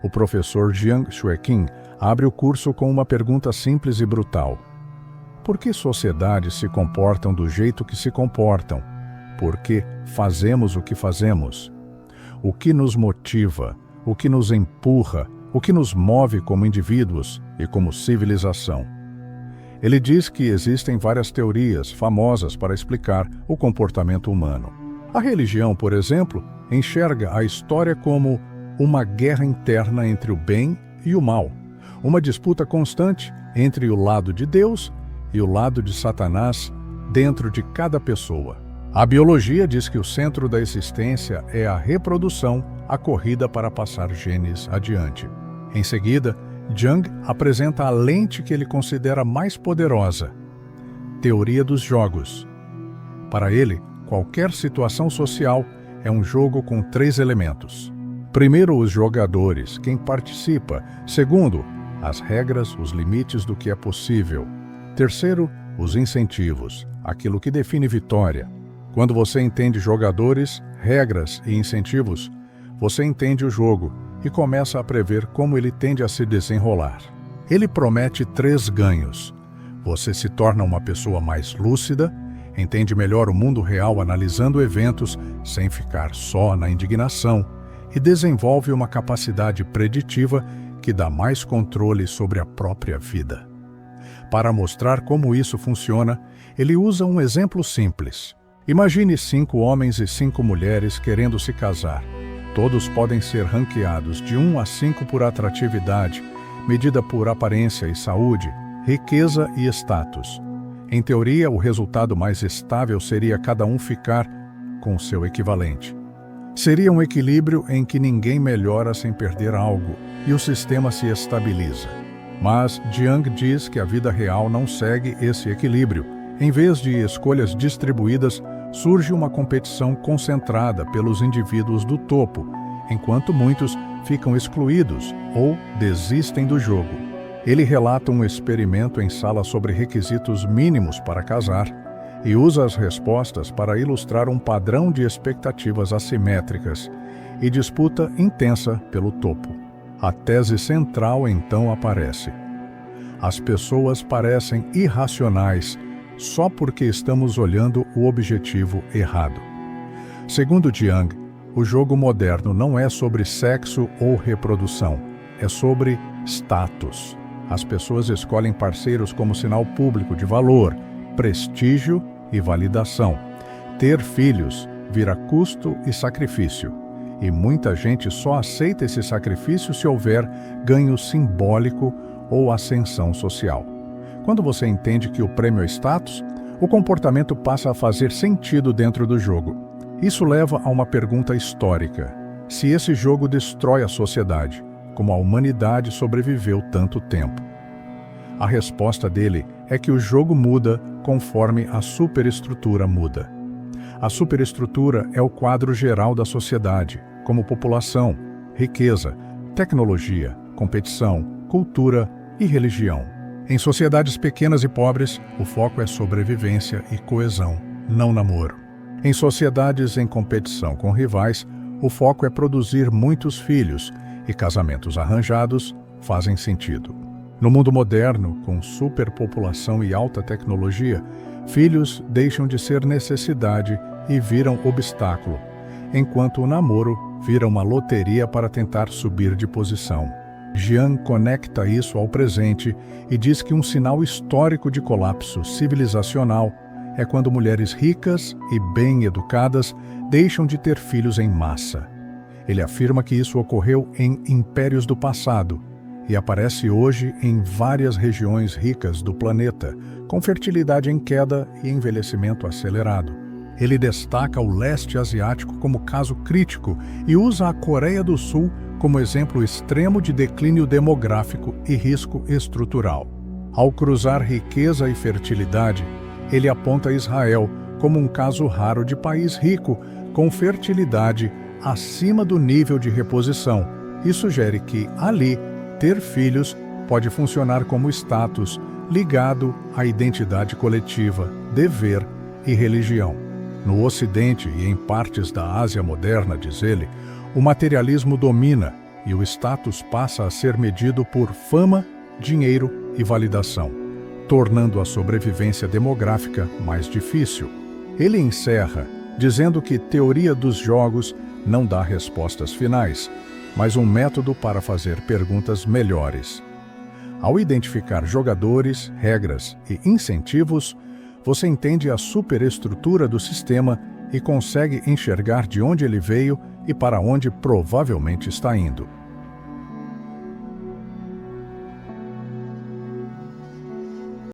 O professor Jiang Xueqin abre o curso com uma pergunta simples e brutal. Por que sociedades se comportam do jeito que se comportam? Por que fazemos o que fazemos? O que nos motiva? O que nos empurra? O que nos move como indivíduos e como civilização? Ele diz que existem várias teorias famosas para explicar o comportamento humano. A religião, por exemplo, enxerga a história como uma guerra interna entre o bem e o mal, uma disputa constante entre o lado de Deus e o lado de Satanás dentro de cada pessoa. A biologia diz que o centro da existência é a reprodução, a corrida para passar genes adiante. Em seguida, Jung apresenta a lente que ele considera mais poderosa, teoria dos jogos. Para ele, qualquer situação social é um jogo com 3 elementos. Primeiro, os jogadores, quem participa. Segundo, as regras, os limites do que é possível. Terceiro, os incentivos, aquilo que define vitória. Quando você entende jogadores, regras e incentivos, você entende o jogo e começa a prever como ele tende a se desenrolar. Ele promete 3 ganhos. Você se torna uma pessoa mais lúcida, entende melhor o mundo real analisando eventos sem ficar só na indignação e desenvolve uma capacidade preditiva que dá mais controle sobre a própria vida. Para mostrar como isso funciona, ele usa um exemplo simples. Imagine 5 homens e 5 mulheres querendo se casar. Todos podem ser ranqueados de 1 a 5 por atratividade, medida por aparência e saúde, riqueza e status. Em teoria, o resultado mais estável seria cada um ficar com seu equivalente. Seria um equilíbrio em que ninguém melhora sem perder algo e o sistema se estabiliza. Mas Jiang diz que a vida real não segue esse equilíbrio. Em vez de escolhas distribuídas, surge uma competição concentrada pelos indivíduos do topo, enquanto muitos ficam excluídos ou desistem do jogo. Ele relata um experimento em sala sobre requisitos mínimos para casar e usa as respostas para ilustrar um padrão de expectativas assimétricas e disputa intensa pelo topo. A tese central então aparece. As pessoas parecem irracionais só porque estamos olhando o objetivo errado. Segundo Jiang, o jogo moderno não é sobre sexo ou reprodução, é sobre status. As pessoas escolhem parceiros como sinal público de valor, prestígio e validação. Ter filhos vira custo e sacrifício. E muita gente só aceita esse sacrifício se houver ganho simbólico ou ascensão social. Quando você entende que o prêmio é status, o comportamento passa a fazer sentido dentro do jogo. Isso leva a uma pergunta histórica. Se esse jogo destrói a sociedade, como a humanidade sobreviveu tanto tempo? A resposta dele é que o jogo muda conforme a superestrutura muda. A superestrutura é o quadro geral da sociedade, como população, riqueza, tecnologia, competição, cultura e religião. Em sociedades pequenas e pobres, o foco é sobrevivência e coesão, não namoro. Em sociedades em competição com rivais, o foco é produzir muitos filhos e casamentos arranjados fazem sentido. No mundo moderno, com superpopulação e alta tecnologia, filhos deixam de ser necessidade e viram obstáculo, enquanto o namoro vira uma loteria para tentar subir de posição. Jiang conecta isso ao presente e diz que um sinal histórico de colapso civilizacional é quando mulheres ricas e bem educadas deixam de ter filhos em massa. Ele afirma que isso ocorreu em impérios do passado e aparece hoje em várias regiões ricas do planeta, com fertilidade em queda e envelhecimento acelerado. Ele destaca o leste asiático como caso crítico e usa a Coreia do Sul como exemplo extremo de declínio demográfico e risco estrutural. Ao cruzar riqueza e fertilidade, ele aponta Israel como um caso raro de país rico, com fertilidade acima do nível de reposição, e sugere que, ali, ter filhos pode funcionar como status ligado à identidade coletiva, dever e religião. No Ocidente e em partes da Ásia moderna, diz ele, o materialismo domina, e o status passa a ser medido por fama, dinheiro e validação, tornando a sobrevivência demográfica mais difícil. Ele encerra dizendo que teoria dos jogos não dá respostas finais, mas um método para fazer perguntas melhores. Ao identificar jogadores, regras e incentivos, você entende a superestrutura do sistema e consegue enxergar de onde ele veio e para onde provavelmente está indo.